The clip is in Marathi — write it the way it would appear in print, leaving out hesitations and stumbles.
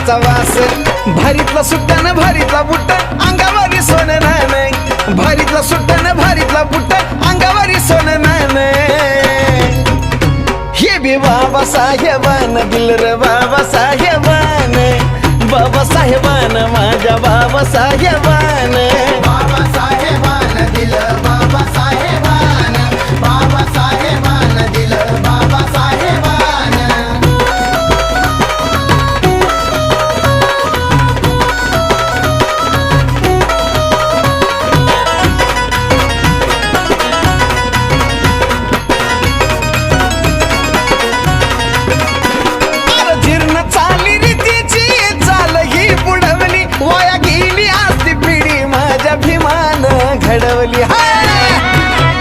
फुलाचा वास भारीतला सुट्टान भारीतला बुट्ट अंगावरी सोनं नान भारीतला सुट्टान भारीतला बुट्ट अंगावरी सोनं नान हे बी बाबा साहेबान दिल रे बाबा साहेबान माझ्या बाबा साहेबान